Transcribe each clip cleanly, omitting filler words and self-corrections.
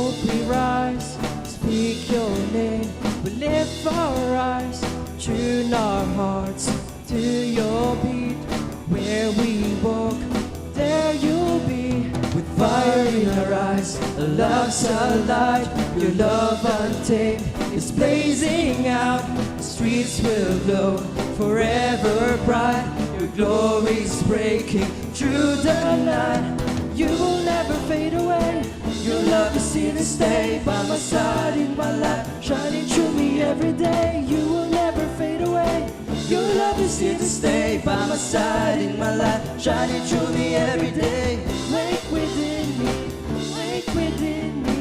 hope we rise. Speak your name, we lift our eyes. Tune our hearts to your beat. Where we walk, there you'll be. With fire in our eyes, our love's alive. Your love untamed is blazing out. The streets will glow forever bright. Your glory's breaking through the night. You will never fade away. Your love is here to stay. By my side in my life, shining through me every day. You will never fade away. Your love is here to stay. By my side in my life, shining through me every day. Wake within me, wake within me.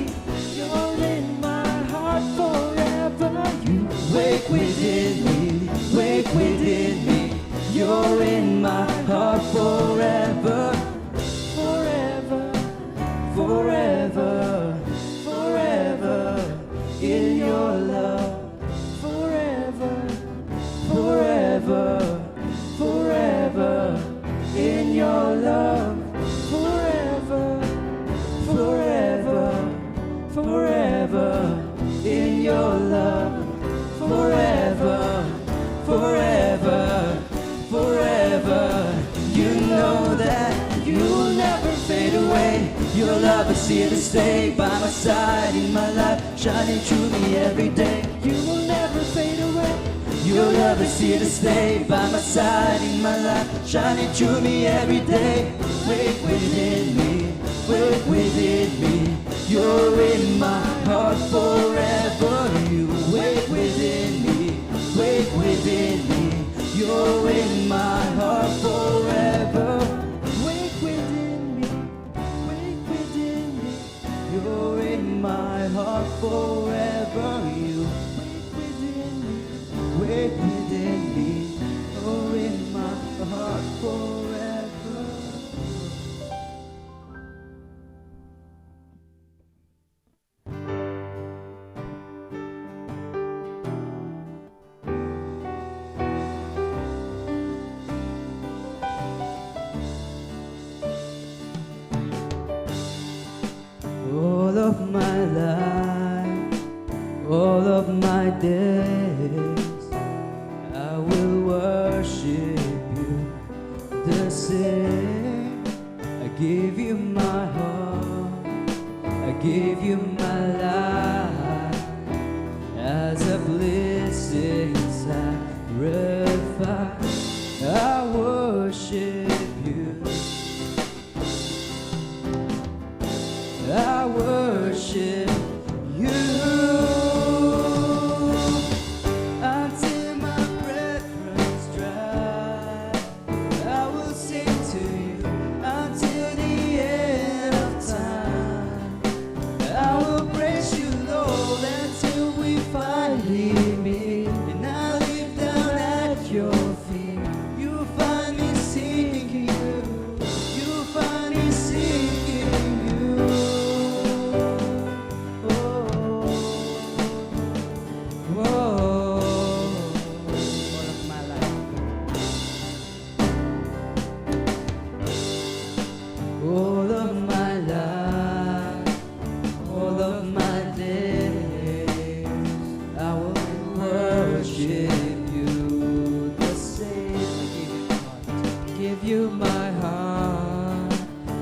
You're in my heart forever. You wake within me, wake within me. You're in my heart forever. Forever, forever, forever in your love. Forever, forever, forever in your love. Forever, forever, forever in your love. Forever, forever, forever. You know that you'll never fade away. Your love is here to stay. By my side in my life, shining through me every day. You will never fade away. Your love is here to stay. By my side in my life, shining through me every day. Wake within me, wake within me. You're in my heart forever. You wake within me, wake within me. You're in my heart forever. Wake within me, wake within me. You're in my heart forever. You wake within me, wake within me. You're in my heart forever. All of my life, all of my days, I will worship you the same. I give you my heart, I give you my life as a blessing sacrifice. I worship you, I worship you until my breath runs dry. I will sing to you until the end of time. I will praise you, Lord, until we finally meet. And I live down at your feet. You find me singing you. You find me singing you. All of my life, all of my days, I will worship you the same. I give you my heart,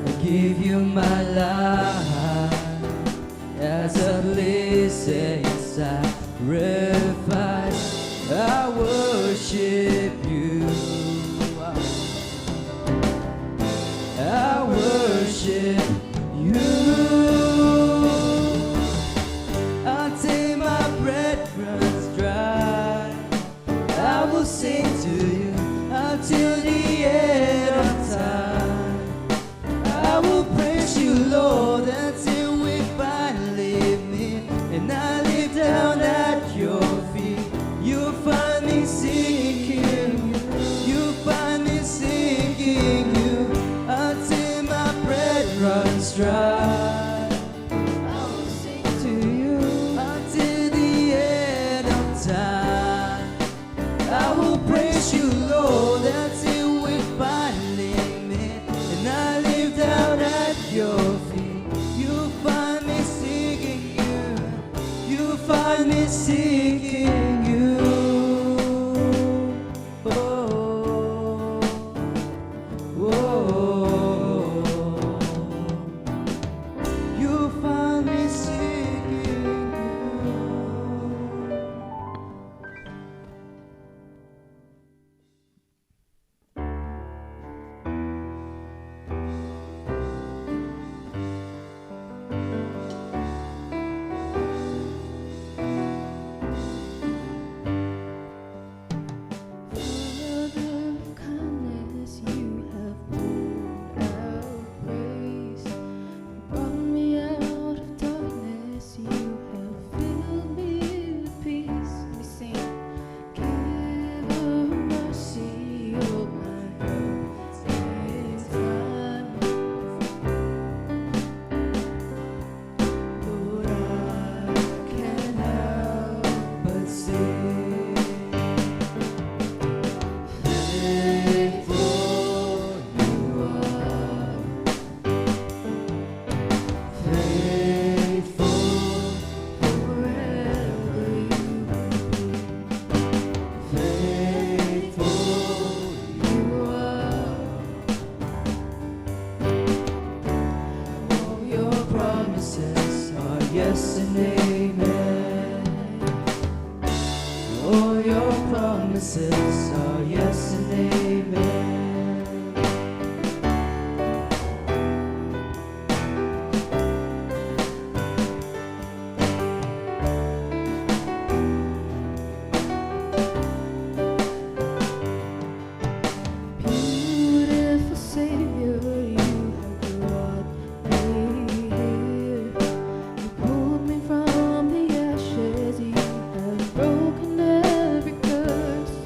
I give you my life as a blessing sacrifice. I worship you. I worship you until my breath runs dry. I will sing to you until the end of time. I will praise you, Lord, until we finally meet. And I live down at your feet. You'll find me singing you. You'll find me singing you until my breath runs dry. I will sing to you until the end of time. I will praise you, Lord, until we finally meet. And I live down at your feet. You'll find me singing All your promises are yes and amen. Beautiful Savior, you have brought me here. You pulled me from the ashes, you have broken every curse.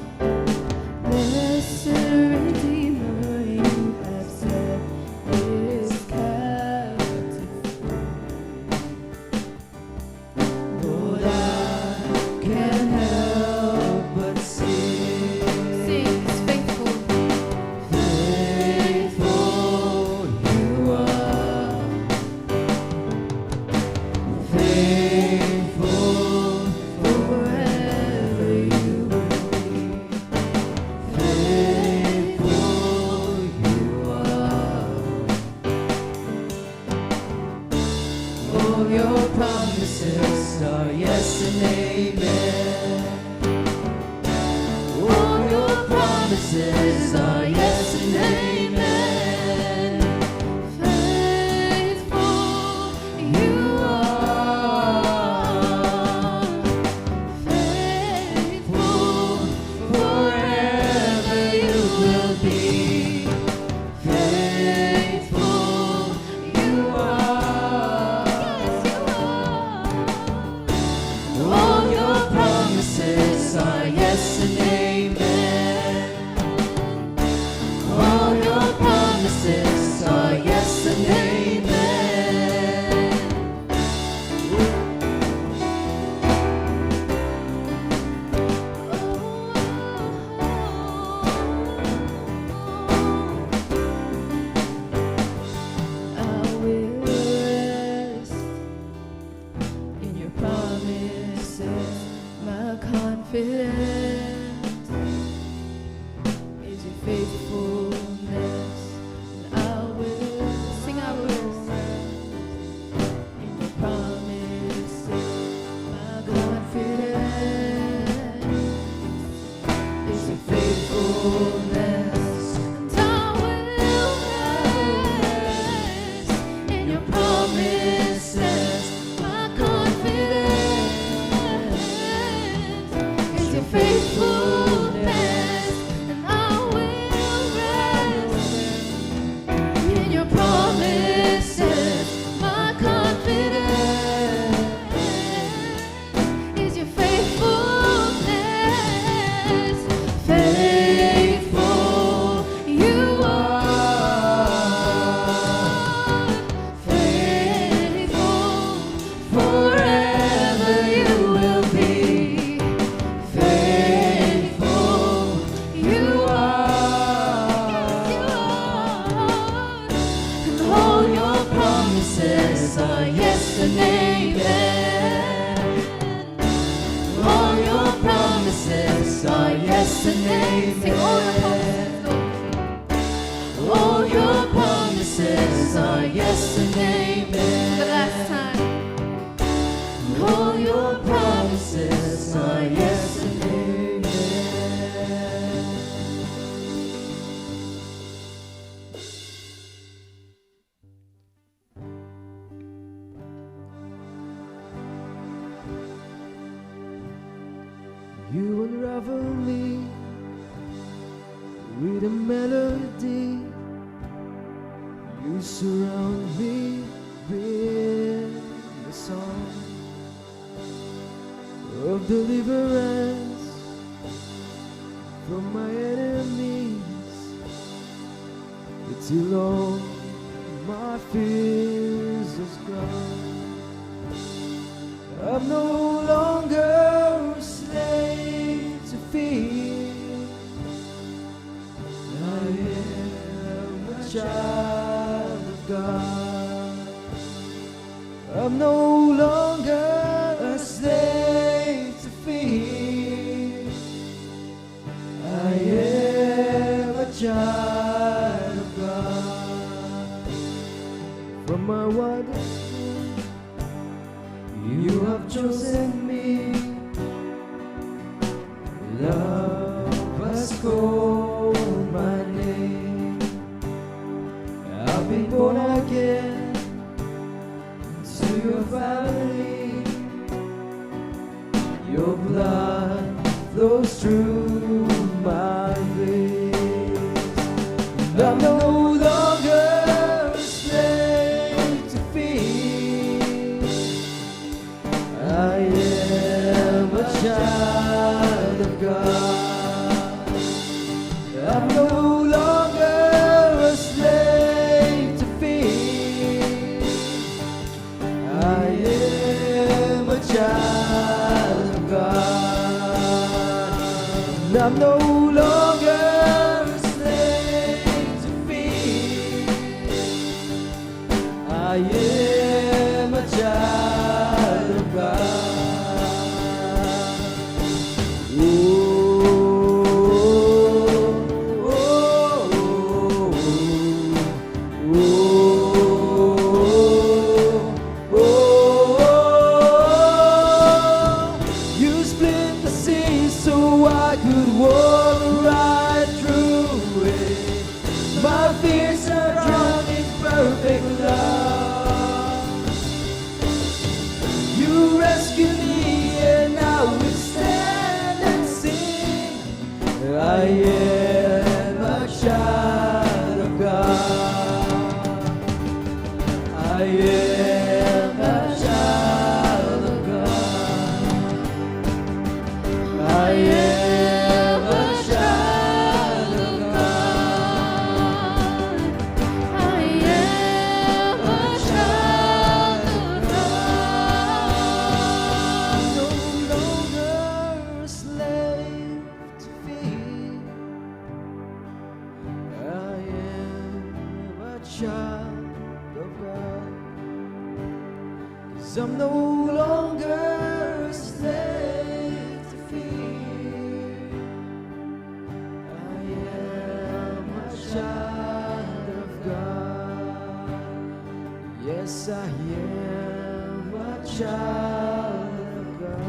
Blessed Redeemer, you have set this captive free. Lord, I can't help but sing. Sing, He's faithful. Faithful you are. Faithful forever you will be. Faithful you are. All your promises are yes and amen. All your promises are yes and amen. Faithful you are. Faithful forever you will be. Faithful you are. All your promises are yes and amen. All your promises are yes and amen. I will rest in your promises. My confidence is your faithfulness. And I will sing, I will rest in your promises. My confidence is your faithfulness. And I will rest in your promises. My confidence is your faithfulness. And I will rest in your promises. My confidence is your faithfulness. Faithful you are. Faithful forever you will be. Faithful you are. And all your Promises are yes and amen. All your promises are yes and sing all your amen. promises, Lord. All your promises are yes and The amen. last time. All your promises are yes and amen. You unravel me with a melody. You surround me with a song of deliverance from my enemies. Till all my fears is gone. I'm no longer a slave to fear. I am a child of God. I'm no longer a slave to fear. I am a child of God. From my wildest dreams, you have chosen me. Love has called my name. I've been born again to your family. Your blood flows through my veins. I'm no longer a slave to fear. I am a child of God. I'm no longer a slave to fear. I am a child of God. I'm no longer a slave to fear. I am a child of God. You split the sea so I could walk right through it. My fears are drowned in perfect love. You rescued me and I will stand and sing. I am a child of God. I am a child of God. I am a child of God. I am a child of God. No longer a slave to fear. I am a child of God. 'Cause I'm no longer a slave to fear. I am a child of God. Yes, I am a child of God.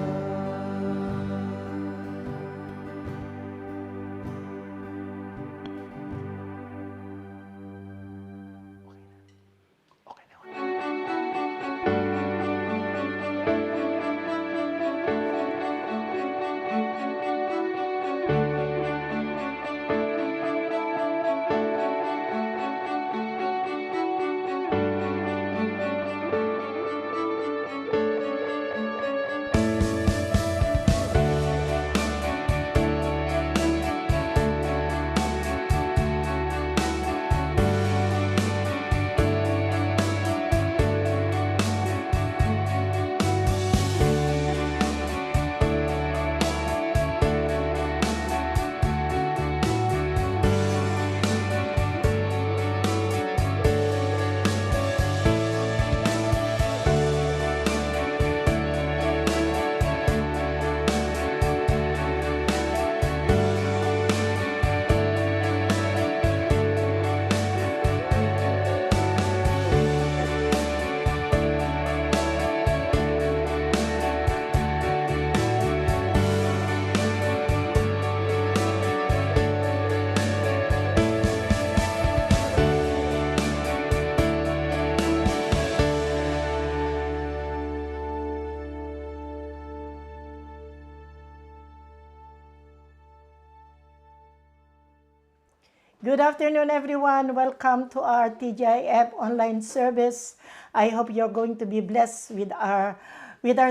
Good afternoon, everyone. Welcome to our TGIF online service. I hope you're going to be blessed with our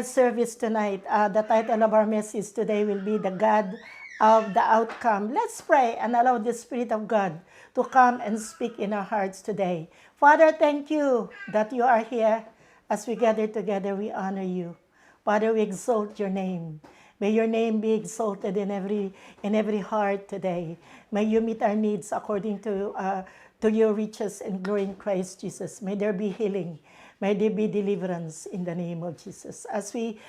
service tonight. The title of our message today will be the God of the outcome. Let's pray and allow the Spirit of God to come and speak in our hearts today. Father, thank you that you are here. As we gather together, we honor you. Father, we exalt your name. May your name be exalted in every heart today. May you meet our needs according to your riches and glory in Christ Jesus. May there be healing. May there be deliverance in the name of Jesus. As we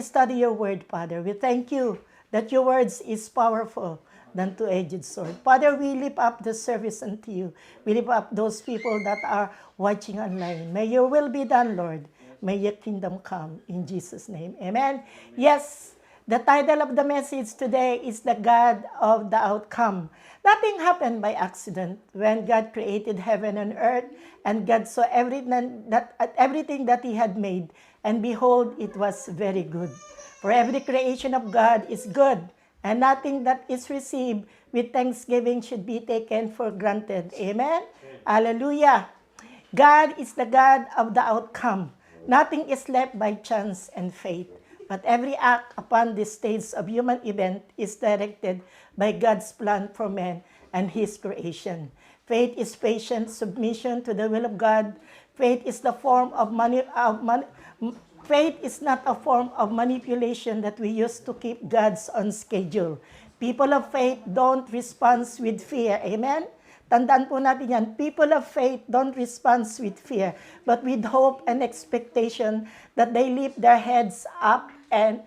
study your word, Father, we thank you that your words is powerful than two-edged sword. Father, we lift up the service unto you. We lift up those people that are watching online. May your will be done, Lord. May your kingdom come in Jesus' name. Amen. Yes. The title of the message today is The God of the Outcome. Nothing happened by accident. When God created heaven and earth, and God saw everything that He had made, and behold, it was very good. For every creation of God is good, and nothing that is received with thanksgiving should be taken for granted. Amen? Hallelujah. God is the God of the outcome. Nothing is left by chance and fate. But every act upon this stage of human event is directed by God's plan for man and His creation. Faith is patient submission to the will of God. Faith is the form of faith is not a form of manipulation that we use to keep God's on schedule. People of faith don't respond with fear. Amen? Tandaan po natin yan. People of faith don't respond with fear, but with hope and expectation that they lift their heads up and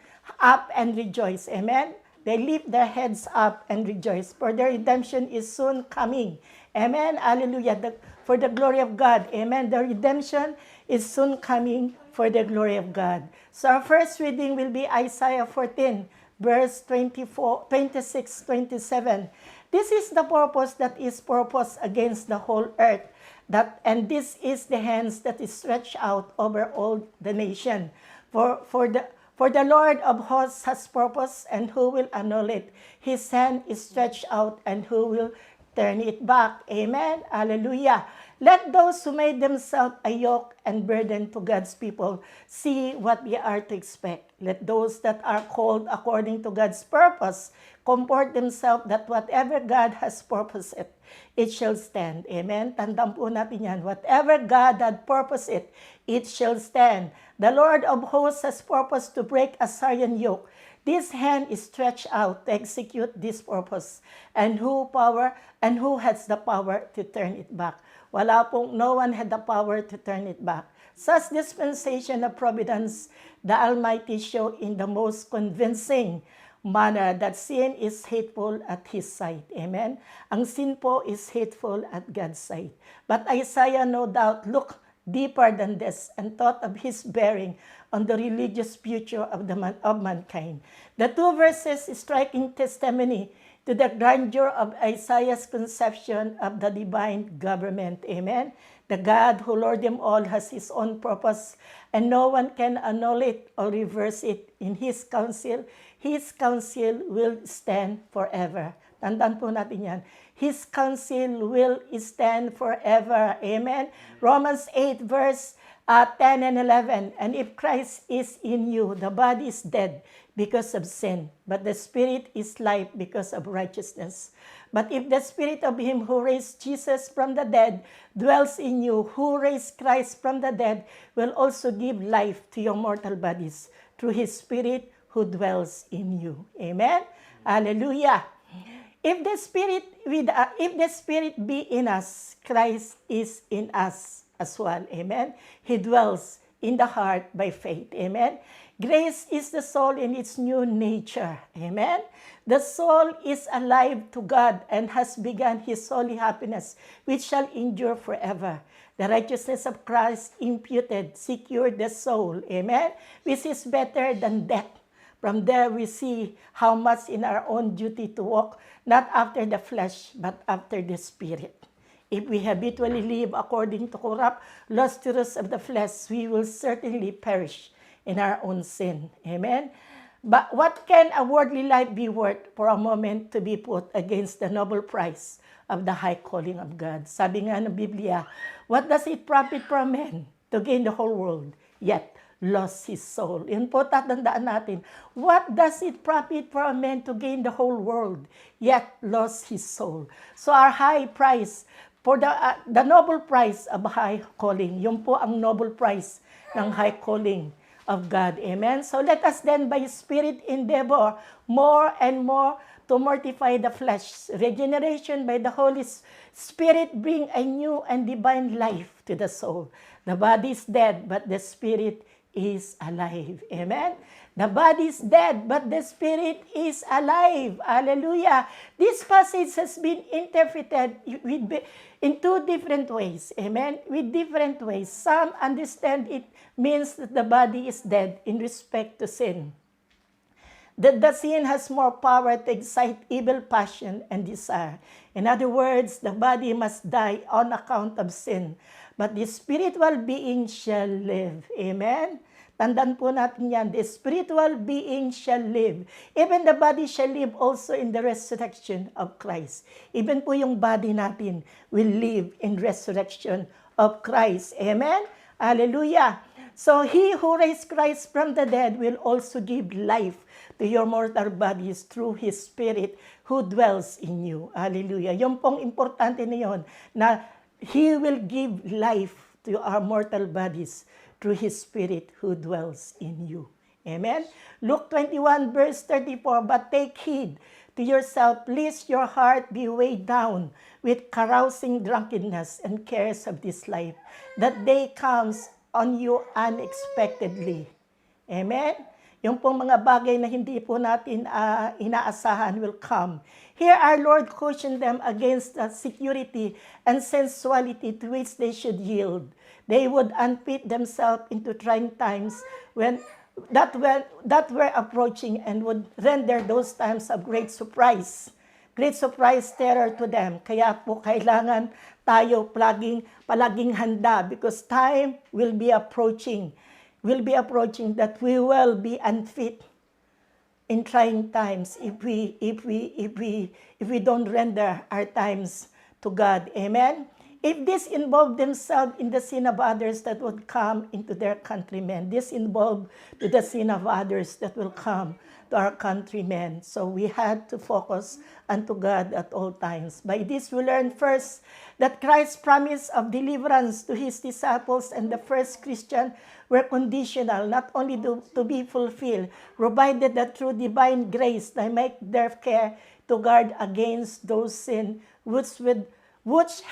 rejoice. Amen? They lift their heads up and rejoice, for their redemption is soon coming. Amen? Hallelujah. For the glory of God. Amen? The redemption is soon coming for the glory of God. So our first reading will be Isaiah 14, verse 26, 27. This is the purpose that is purposed against the whole earth, and this is the hands that is stretched out over all the nation. For the Lord of hosts has purpose, and who will annul it? His hand is stretched out, and who will turn it back? Amen. Hallelujah. Let those who made themselves a yoke and burden to God's people see what we are to expect. Let those that are called according to God's purpose comport themselves that whatever God has purposed it shall stand. Amen? Tandaan po natin yan. Whatever God had purposed it shall stand. The Lord of hosts has purposed to break a Syrian yoke. This hand is stretched out to execute this purpose. And who has the power to turn it back? No one had the power to turn it back. Such dispensation of providence, the Almighty showed in the most convincing manner that sin is hateful at His sight. Amen? Ang sin po is hateful at God's sight. But Isaiah no doubt looked deeper than this and thought of his bearing on the religious future of mankind. The two verses striking testimony to the grandeur of Isaiah's conception of the divine government. Amen? The God who Lord them all has His own purpose, and no one can annul it or reverse it. In His counsel will stand forever. Tandaan po natin yan. His counsel will stand forever. Amen? Romans 8 verse 10 and 11. And if Christ is in you, the body is dead because of sin, but the Spirit is life because of righteousness. But if the Spirit of Him who raised Jesus from the dead dwells in you, who raised Christ from the dead, will also give life to your mortal bodies through His Spirit who dwells in you. Amen? Hallelujah. If the Spirit be in us, Christ is in us as well. Amen? He dwells in the heart by faith. Amen? Grace is the soul in its new nature. Amen? The soul is alive to God and has begun His holy happiness, which shall endure forever. The righteousness of Christ imputed secured the soul. Amen? Which is better than death. From there we see how much in our own duty to walk, not after the flesh, but after the Spirit. If we habitually live according to corrupt lusts of the flesh, we will certainly perish in our own sin. Amen? But what can a worldly life be worth for a moment to be put against the noble price of the high calling of God? Sabi nga ng Biblia, what does it profit for a man to gain the whole world, yet lost his soul? Yun po tatandaan natin. What does it profit for a man to gain the whole world, yet lost his soul? So our high price, for the noble price of high calling, yun po ang noble price ng high calling of God. Amen? So let us then by Spirit endeavor more and more to mortify the flesh. Regeneration by the Holy Spirit bring a new and divine life to the soul. The body is dead, but the Spirit is alive. Amen? The body is dead, but the Spirit is alive. Hallelujah. This passage has been interpreted in two different ways. Amen? With different ways. Some understand it means that the body is dead in respect to sin. That the sin has more power to excite evil passion and desire. In other words, the body must die on account of sin, but the spiritual being shall live. Amen? Tandaan po natin yan, the spiritual being shall live. Even the body shall live also in the resurrection of Christ. Even po yung body natin will live in resurrection of Christ. Amen? Hallelujah! So he who raised Christ from the dead will also give life to your mortal bodies through His Spirit who dwells in you. Hallelujah! Yung pong importante na yun, na He will give life to our mortal bodies through His Spirit who dwells in you. Amen? Luke 21 verse 34, but take heed to yourself, lest your heart be weighed down with carousing, drunkenness, and cares of this life, that day comes on you unexpectedly. Amen? Yung pong mga bagay na hindi po natin inaasahan will come. Here our Lord cautioned them against the security and sensuality to which they should yield. They would unfit themselves into trying times that were approaching and would render those times of great surprise, terror to them. Kaya po kailangan tayo palaging handa because time will be approaching that we will be unfit in trying times if we don't render our times to God. Amen. If this involved themselves in the sin of others that would come into their countrymen, this involved to the sin of others that will come to our countrymen. So we had to focus unto God at all times. By this we learn first that Christ's promise of deliverance to His disciples and the first Christian were conditional, not only to be fulfilled, provided that through divine grace they make their care to guard against those sins which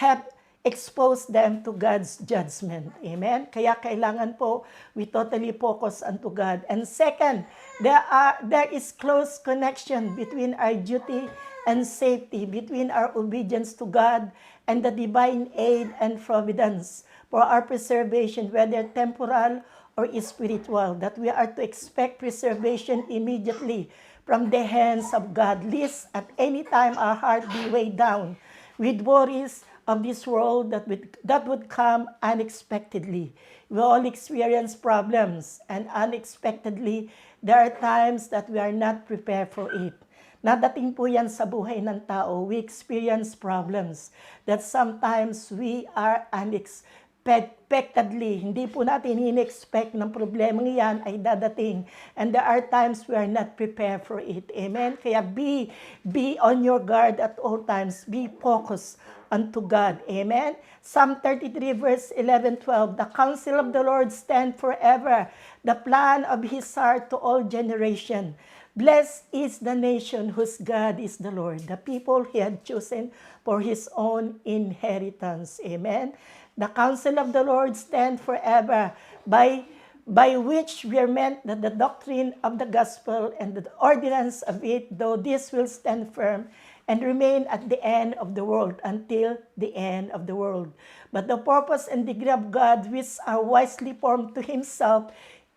have expose them to God's judgment. Amen? Kaya kailangan po, we totally focus unto God. And second, there is close connection between our duty and safety, between our obedience to God and the divine aid and providence for our preservation, whether temporal or spiritual, that we are to expect preservation immediately from the hands of God, lest at any time our heart be weighed down with worries of this world that would come unexpectedly. We all experience problems, and unexpectedly, there are times that we are not prepared for it. Nadating po yan sa buhay ng tao. We experience problems that sometimes we are unexpectedly. Hindi po natin in-expect ng problemang yan ay dadating. And there are times we are not prepared for it. Amen? Kaya be on your guard at all times. Be focused unto God. Amen? Psalm 33 verse 11-12, the counsel of the Lord stand forever, the plan of His heart to all generation. Blessed is the nation whose God is the Lord, the people He had chosen for His own inheritance. Amen? The counsel of the Lord stand forever, by which we are meant that the doctrine of the gospel and the ordinance of it, though this will stand firm and remain at the end of the world, until the end of the world. But the purpose and degree of God, which are wisely formed to Himself,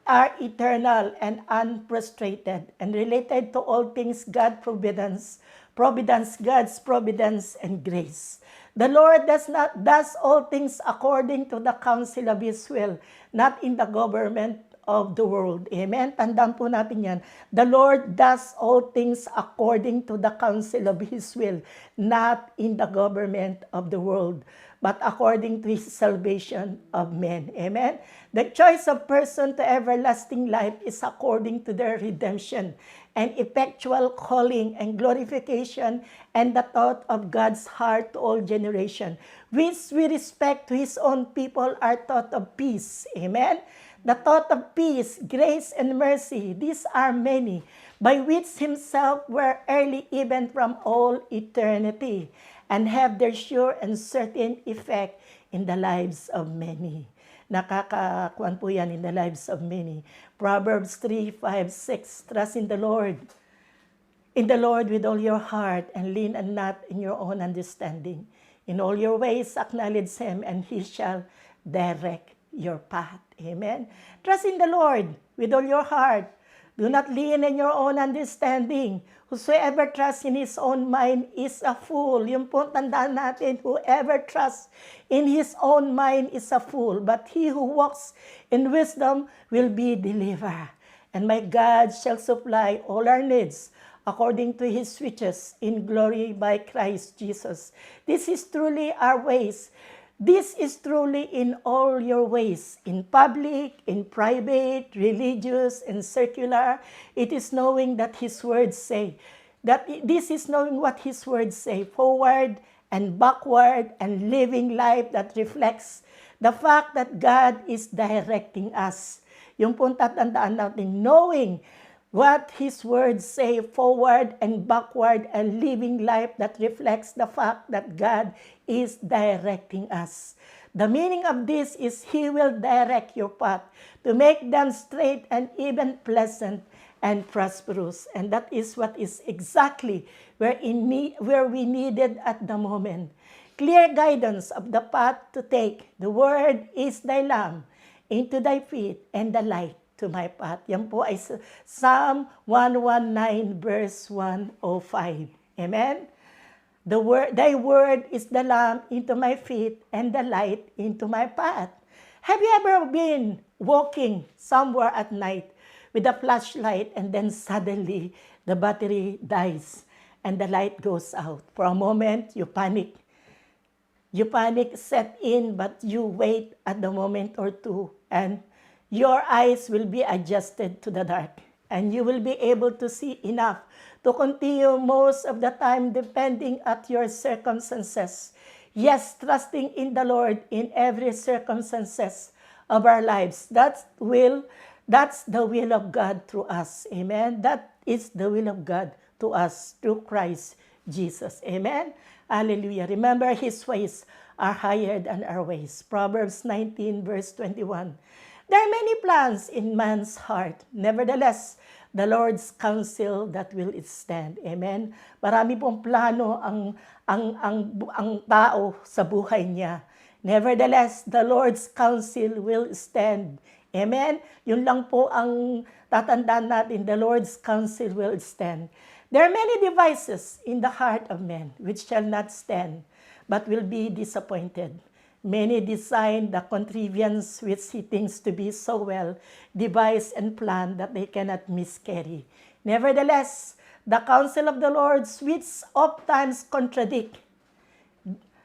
are eternal and unfrustrated, and related to all things God's providence, God's providence and grace. The Lord does all things according to the counsel of His will, not in the government of the world. Amen? Tandaan po natin yan. The Lord does all things according to the counsel of His will, not in the government of the world, but according to His salvation of men. Amen? The choice of person to everlasting life is according to their redemption and effectual calling and glorification and the thought of God's heart to all generation, which with respect to His own people are thought of peace. Amen? The thought of peace, grace, and mercy, these are many, by which Himself were early even from all eternity, and have their sure and certain effect in the lives of many. Nakakakuan po yan in the lives of many. Proverbs 3, 5, 6, trust in the Lord with all your heart, and lean not in your own understanding. In all your ways acknowledge Him, and He shall direct your path. Amen? Trust in the Lord with all your heart. Do not lean in your own understanding. Whosoever trusts in his own mind is a fool. Yung po tandaan natin, whoever trusts in his own mind is a fool. But he who walks in wisdom will be delivered. And my God shall supply all our needs according to his riches in glory by Christ Jesus. This is truly our ways. This is truly in all your ways, in public, in private, religious, and secular. It is knowing that his words say, this is knowing what his words say, forward and backward, and living life that reflects the fact that God is directing us. Yung pong tatandaan natin, knowing what his words say, forward and backward, and living life that reflects the fact that God is directing us. The meaning of this is he will direct your path to make them straight and even pleasant and prosperous. And that is what is exactly where we needed at the moment. Clear guidance of the path to take. The word is thy lamp into thy feet and the light to my path. Yan po ay Psalm 119 verse 105. Amen? Thy word is the lamp into my feet and the light into my path. Have you ever been walking somewhere at night with a flashlight and then suddenly the battery dies and the light goes out? For a moment, you panic. You panic set in, but you wait at the moment or two, and your eyes will be adjusted to the dark, and you will be able to see enough to continue most of the time depending at your circumstances. Yes, trusting in the Lord in every circumstances of our lives. That's the will of God through us. Amen. That is the will of God to us through Christ Jesus. Amen. Hallelujah. Remember, his ways are higher than our ways. Proverbs 19 verse 21. There are many plans in man's heart. Nevertheless, the Lord's counsel that will stand. Amen. Marami pong plano ang tao sa buhay niya. Nevertheless, the Lord's counsel will stand. Amen. Yun lang po ang tatandaan natin. The Lord's counsel will stand. There are many devices in the heart of men which shall not stand, but will be disappointed. Many design the contrivance which he thinks to be so well devised and planned that they cannot miscarry. Nevertheless, the counsel of the Lord which oftentimes contradict,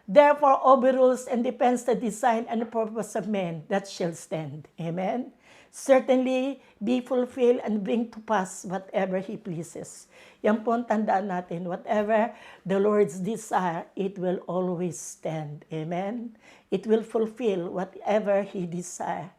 therefore overrules and depends the design and the purpose of men that shall stand. Amen. Certainly be fulfilled and bring to pass whatever he pleases. Yan po ang tandaan natin. Whatever the Lord's desire, it will always stand. Amen. It will fulfill whatever he desire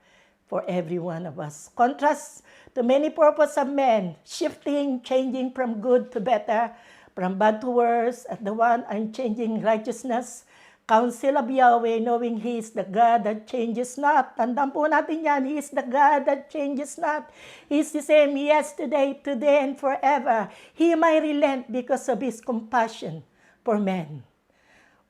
for every one of us. Contrast to many purpose of men, shifting, changing from good to better, from bad to worse, at the one unchanging righteousness, counsel of Yahweh, knowing he is the God that changes not. Tandaan po natin yan, he is the God that changes not. He is the same yesterday, today, and forever. He might relent because of his compassion for men.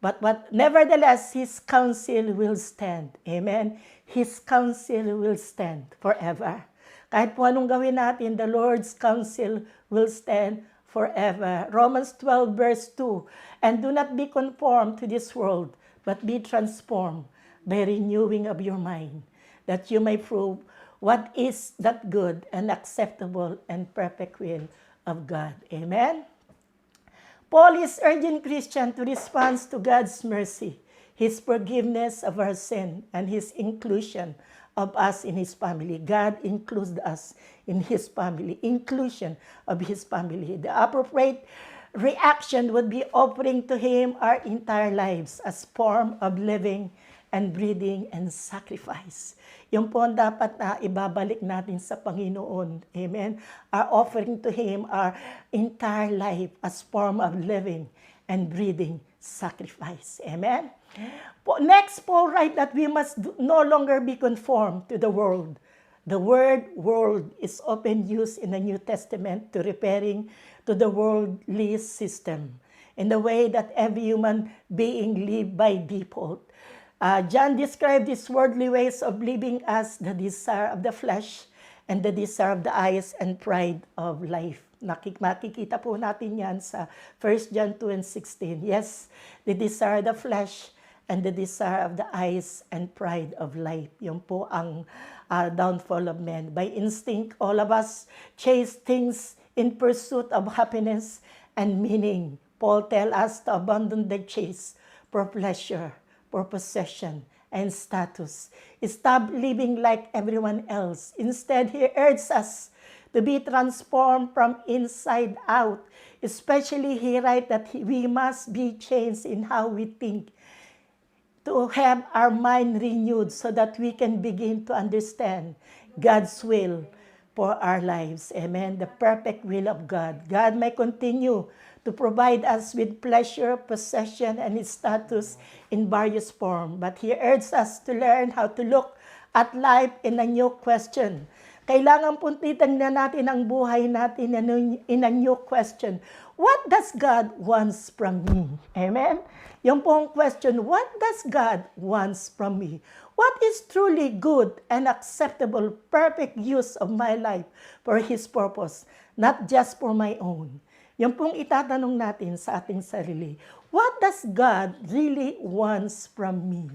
But nevertheless, his counsel will stand. Amen? His counsel will stand forever. Kahit po anong gawin natin, the Lord's counsel will stand forever. Romans 12 verse 2, and do not be conformed to this world, but be transformed by renewing of your mind, that you may prove what is that good and acceptable and perfect will of God. Amen? Paul is urging Christians to respond to God's mercy, his forgiveness of our sin, and his inclusion of us in his family. God includes us in his family, inclusion of his family. The appropriate reaction would be offering to him our entire lives as form of living and breathing and sacrifice. Yung po ang dapat na ibabalik natin sa Panginoon. Amen? Our offering to him our entire life as form of living and breathing sacrifice. Amen? Next, Paul writes that we must no longer be conformed to the world. The word world is often used in the New Testament to referring to the worldly system in the way that every human being live by default. John described these worldly ways of living as the desire of the flesh and the desire of the eyes and pride of life. Makikita po natin yan sa 1 John 2 and 16. Yes, the desire of the flesh and the desire of the eyes and pride of life. Yun po ang downfall of men. By instinct, all of us chase things in pursuit of happiness and meaning. Paul tells us to abandon the chase for pleasure, for possession, and status. Stop living like everyone else. Instead, he urges us to be transformed from inside out. Especially, he writes that we must be changed in how we think, to have our mind renewed so that we can begin to understand God's will for our lives. Amen. The perfect will of God. God may continue to provide us with pleasure, possession, and status in various forms. But he urges us to learn how to look at life in a new question. Kailangan po titignan natin ang buhay natin in a new question. What does God wants from me? Amen? Yung pong question, what does God wants from me? What is truly good and acceptable, perfect use of my life for His purpose, not just for my own? Yung pong itatanong natin sa ating sarili, what does God really wants from me?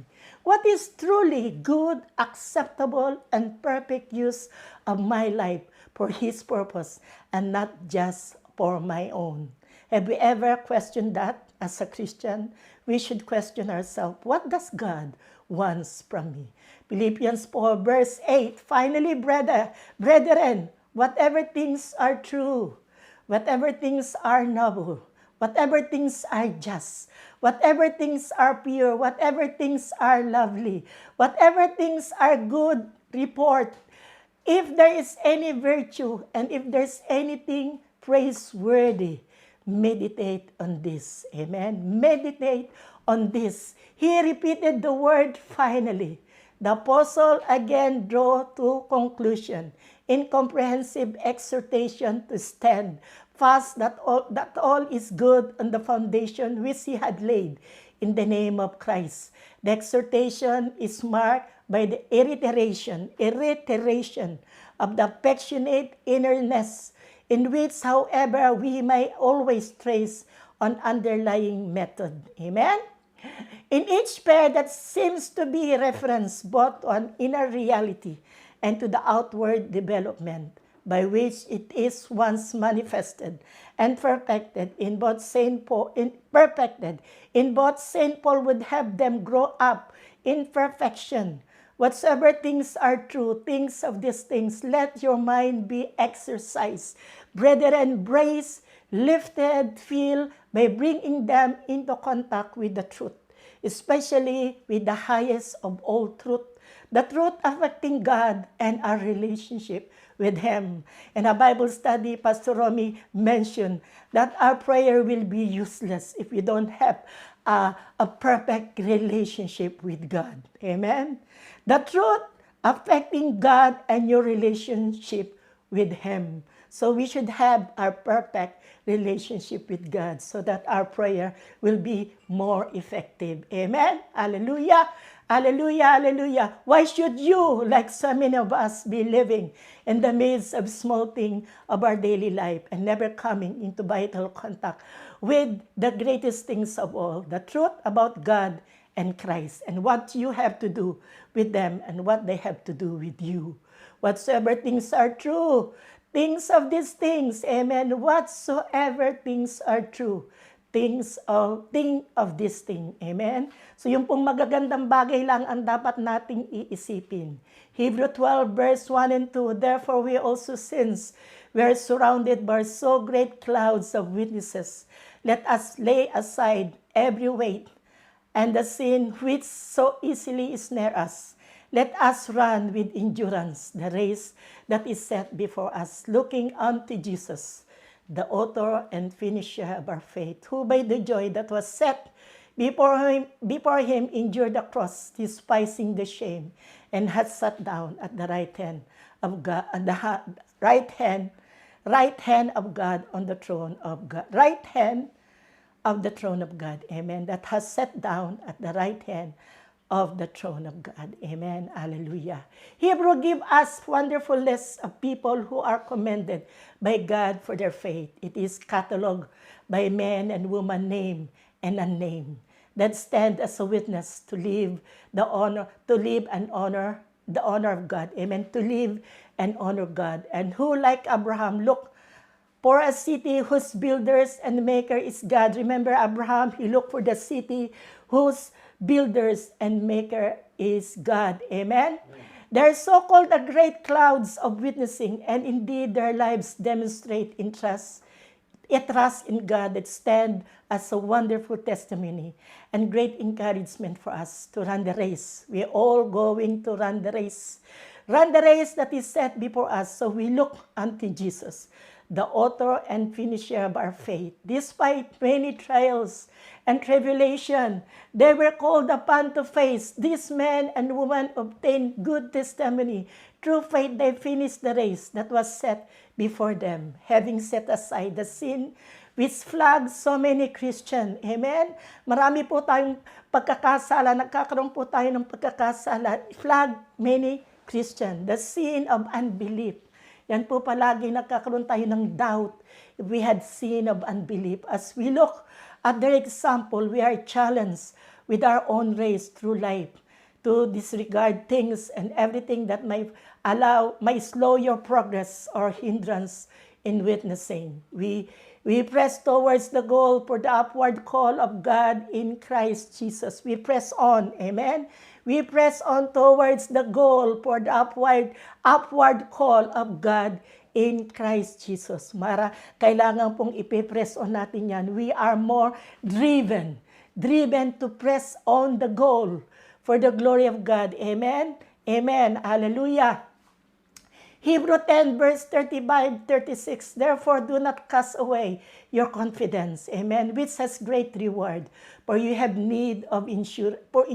What is truly good, acceptable, and perfect use of my life for His purpose and not just for my own? Have we ever questioned that as a Christian? We should question ourselves, what does God wants from me? Philippians 4 verse 8, finally, brethren, whatever things are true, whatever things are noble, whatever things are just, whatever things are pure, whatever things are lovely, whatever things are good report, if there is any virtue and if there's anything praiseworthy, meditate on this. Amen. Meditate on this. He repeated the word finally. The apostle again drew to conclusion in comprehensive exhortation to stand fast that all is good on the foundation which he had laid in the name of Christ. The exhortation is marked by the reiteration of the affectionate innerness in which, however, we may always trace an underlying method. Amen? In each pair that seems to be reference both to an inner reality and to the outward development by which it is once manifested and perfected in both Saint Paul, Saint Paul would have them grow up in perfection. Whatsoever things are true, things of these things, let your mind be exercised. Brethren, brace, lifted, feel by bringing them into contact with the truth, especially with the highest of all truth, the truth affecting God and our relationship with Him. In a Bible study, Pastor Romy mentioned that our prayer will be useless if we don't have a perfect relationship with God. Amen? The truth affecting God and your relationship with Him. So we should have our perfect relationship with God so that our prayer will be more effective. Amen? Hallelujah! Hallelujah! Hallelujah! Why should you, like so many of us, be living in the midst of small things of our daily life and never coming into vital contact with the greatest things of all, the truth about God and Christ, and what you have to do with them and what they have to do with you? Whatsoever things are true, things of these things, amen, whatsoever things are true, think of this thing, amen. So yung pong magagandang bagay lang ang dapat nating iisipin. Hebrew 12 verse 1 and 2, therefore we also, since we are surrounded by so great clouds of witnesses, let us lay aside every weight and the sin which so easily is near us. Let us run with endurance the race that is set before us, looking unto Jesus, the author and finisher of our faith, who by the joy that was set before him endured the cross, despising the shame, and has sat down at the right hand of God, at the right hand of God on the throne of God, right hand of the throne of God, amen, that has sat down at the right hand of the throne of God. Amen. Hallelujah. Hebrew give us wonderful list of people who are commended by God for their faith. It is cataloged by men and women named and unnamed that stand as a witness to live and honor the honor of God. Amen. To live and honor God. And who, like Abraham, look for a city whose builders and maker is God. Remember Abraham, he looked for the city whose builders and maker is God. Amen? They are so-called a great clouds of witnessing, and indeed their lives demonstrate a trust in God that stand as a wonderful testimony and great encouragement for us to run the race. We're all going to run the race. Run the race that is set before us, so we look unto Jesus, the author and finisher of our faith. Despite many trials and tribulation, they were called upon to face. These men and women obtained good testimony. Through faith, they finished the race that was set before them, having set aside the sin which flags so many Christians. Amen? Marami po tayong pagkakasala, nagkakaroon po tayo ng pagkakasala. Flag many Christians, the sin of unbelief. Yan po palagi nagkakaroon tayo ng doubt if we had sin of unbelief. As we look at their example, we are challenged with our own race through life to disregard things and everything that might slow your progress or hindrance in witnessing. We press towards the goal for the upward call of God in Christ Jesus. We press on. Amen? We press on towards the goal for the upward call of God in Christ Jesus. Kailangan pong ipipress on natin yan. We are more driven to press on the goal for the glory of God. Amen? Amen. Hallelujah. Hebrew 10 verse 35-36, therefore do not cast away your confidence, amen, which has great reward, for you have need of endurance,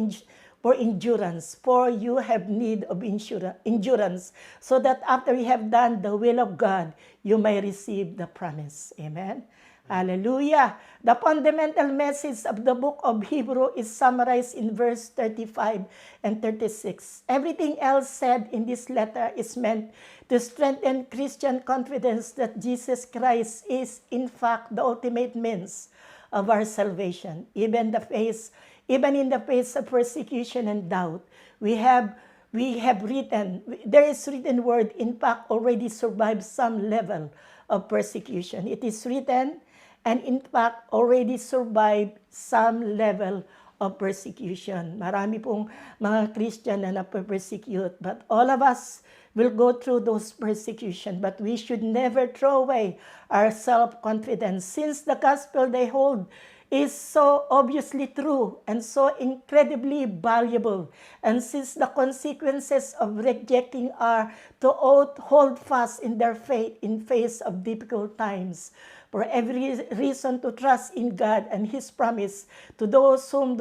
so that after you have done the will of God, you may receive the promise. Amen. Hallelujah. The fundamental message of the book of Hebrew is summarized in verse 35 and 36. Everything else said in this letter is meant to strengthen Christian confidence that Jesus Christ is in fact the ultimate means of our salvation. Even in the face of persecution and doubt, there is written word, in fact, already survived some level of persecution. It is written, and in fact, already survived some level of persecution. Marami pong mga Christian na nape-persecute, but all of us will go through those persecution, but we should never throw away our self-confidence, since the gospel they hold is so obviously true and so incredibly valuable. And since the consequences of rejecting are to hold fast in their faith in face of difficult times, for every reason to trust in God and His promise to those whom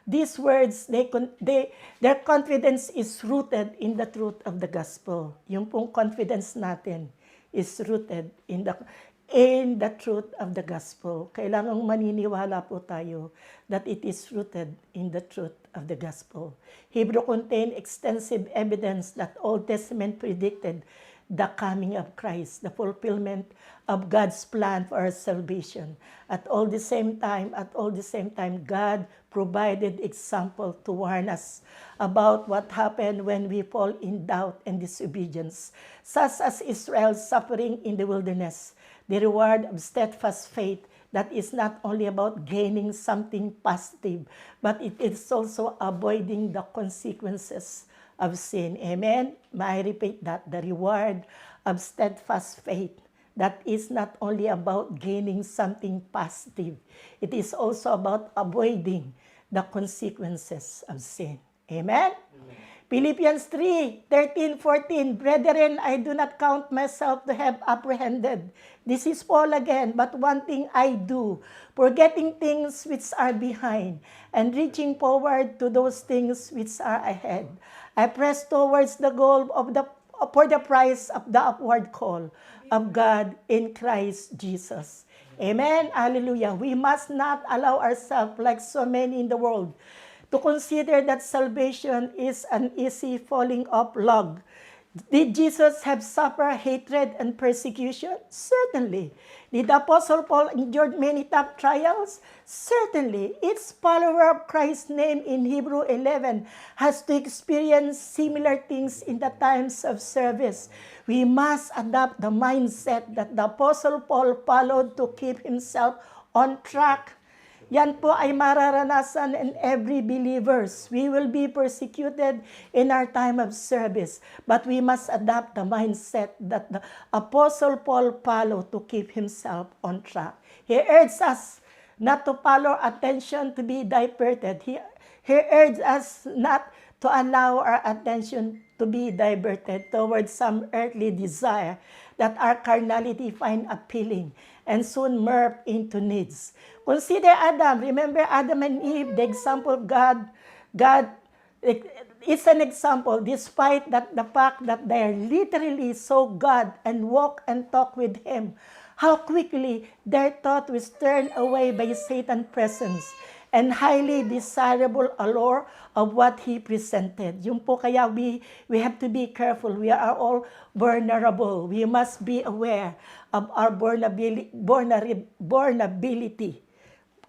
these words, their confidence is rooted in the truth of the gospel. Yung pong confidence natin is rooted in the truth of the gospel. Kailangang maniniwala po tayo that it is rooted in the truth of the gospel. Hebrew contain extensive evidence that Old Testament predicted the coming of Christ, the fulfillment of God's plan for our salvation. At all the same time, God provided example to warn us about what happened when we fall in doubt and disobedience, such as Israel's suffering in the wilderness. The reward of steadfast faith that is not only about gaining something positive, but it is also avoiding the consequences of sin. Amen? May I repeat that? The reward of steadfast faith that is not only about gaining something positive. It is also about avoiding the consequences of sin. Amen? Philippians 3:13-14, brethren, I do not count myself to have apprehended. This is Paul again, but one thing I do, forgetting things which are behind, and reaching forward to those things which are ahead. I press towards the goal for the prize of the upward call of God in Christ Jesus. Amen. Hallelujah. We must not allow ourselves, like so many in the world, to consider that salvation is an easy falling off log. Did Jesus have suffered hatred and persecution? Certainly. Did the Apostle Paul endured many tough trials? Certainly. Each follower of Christ's name in Hebrew 11 has to experience similar things in the times of service. We must adopt the mindset that the Apostle Paul followed to keep himself on track. Yan po ay mararanasan in every believers. We will be persecuted in our time of service. But we must adopt the mindset that the Apostle Paul followed to keep himself on track. He urged us not to follow attention to be diverted. He urged us not to allow our attention to be diverted towards some earthly desire that our carnality find appealing and soon merge into needs. Consider Adam. Remember Adam and Eve, the example of God. God is an example, despite that the fact that they literally saw God and walk and talk with Him. How quickly their thought was turned away by Satan's presence and highly desirable allure of what he presented. Yung po kaya we have to be careful. We are all vulnerable. We must be aware of our vulnerability.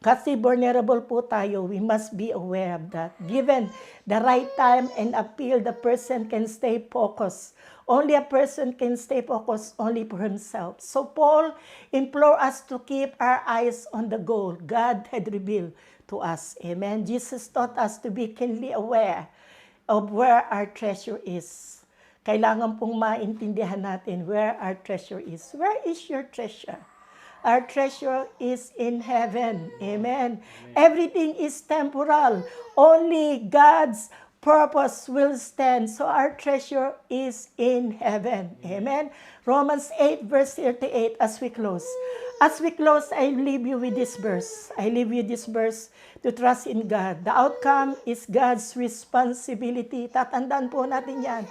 Kasi vulnerable po tayo, we must be aware of that. Given the right time and appeal, the person can stay focused. Only a person can stay focused only for himself. So Paul implored us to keep our eyes on the goal God had revealed to us. Amen. Jesus taught us to be keenly aware of where our treasure is. Kailangan pong maintindihan natin where our treasure is. Where is your treasure? Our treasure is in heaven. Amen. Everything is temporal. Only God's purpose will stand. So our treasure is in heaven. Amen. Romans 8 verse 38 as we close. As we close, I leave you with this verse. I leave you this verse to trust in God. The outcome is God's responsibility. Tatandaan po natin yan.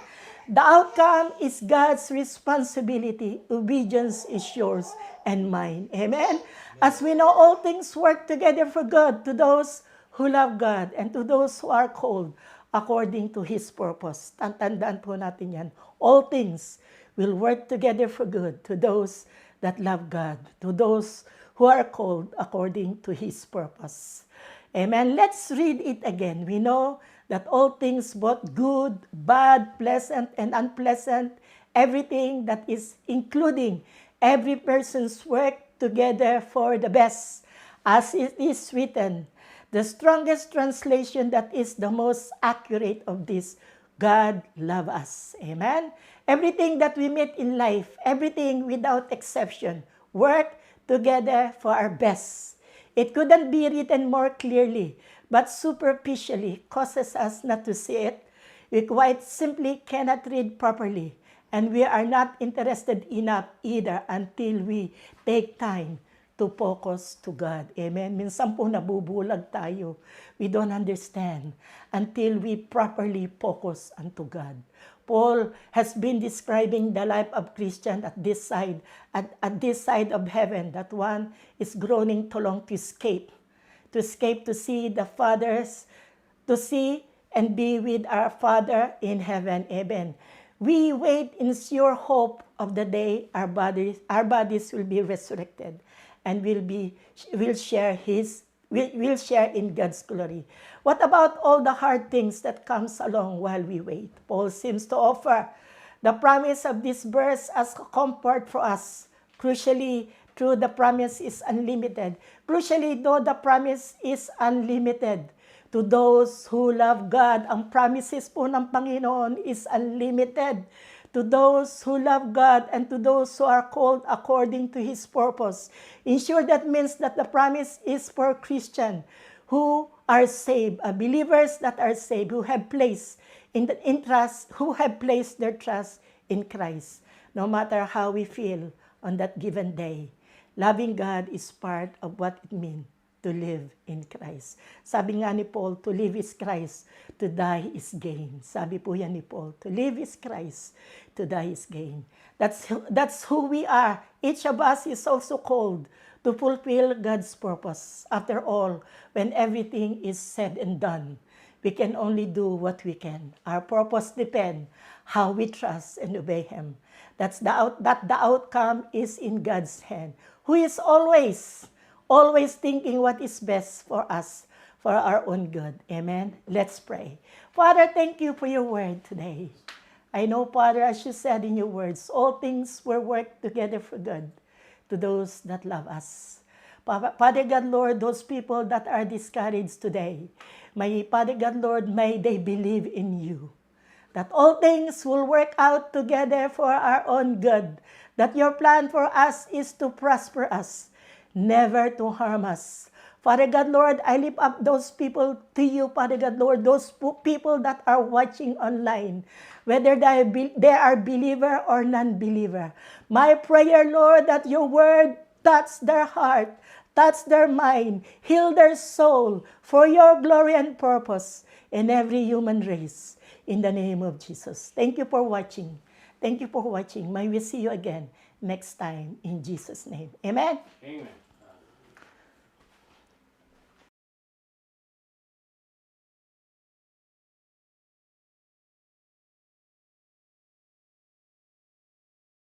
The outcome is God's responsibility. Obedience is yours and mine. Amen? As we know, all things work together for good to those who love God and to those who are called according to His purpose. Tandaan po natin yan. All things will work together for good to those that love God, to those who are called according to His purpose. Amen. Let's read it again. We know that all things, both good, bad, pleasant, and unpleasant, everything that is including every person's work together for the best, as it is written. The strongest translation that is the most accurate of this, God love us. Amen? Everything that we meet in life, everything without exception, work together for our best. It couldn't be written more clearly, but superficially causes us not to see it. We quite simply cannot read properly, and we are not interested enough either until we take time to focus to God. Amen? Minsan po nabubulag tayo. We don't understand until we properly focus unto God. Paul has been describing the life of Christian at this side of heaven, that one is groaning to long to escape to see the fathers, to see and be with our Father in heaven. Amen. We wait in sure hope of the day our bodies will be resurrected and will share in God's glory. What about all the hard things that comes along while we wait? Paul seems to offer the promise of this verse as comfort for us. Crucially, true, the promise is unlimited. Crucially, though, the promise is unlimited. To those who love God, ang promises po ng Panginoon is unlimited. To those who love God and to those who are called according to His purpose. In short, that means that the promise is for Christians who are saved, believers that are saved, who have placed who have placed their trust in Christ. No matter how we feel on that given day, loving God is part of what it means to live in Christ. Sabi nga ni Paul, to live is Christ, to die is gain. Sabi po yan ni Paul, to live is Christ, to die is gain. That's who we are. Each of us is also called to fulfill God's purpose. After all, when everything is said and done, We can only do what we can. Our purpose depends how we trust and obey Him. That the outcome is in God's hand, who is always thinking what is best for us, for our own good. Amen. Let's pray. Father, thank you for your word today. I know, Father, as you said in your words, all things will work together for good to those that love us. Father God, Lord, those people that are discouraged today, may, Father God, Lord, may they believe in you, that all things will work out together for our own good, that your plan for us is to prosper us, never to harm us. Father God, Lord, I lift up those people to you, Father God, Lord, those people that are watching online, whether they are believer or non-believer. My prayer, Lord, that your word touch their heart, touch their mind, heal their soul for your glory and purpose in every human race. In the name of Jesus. Thank you for watching. Thank you for watching. May we see you again next time in Jesus' name. Amen. Amen.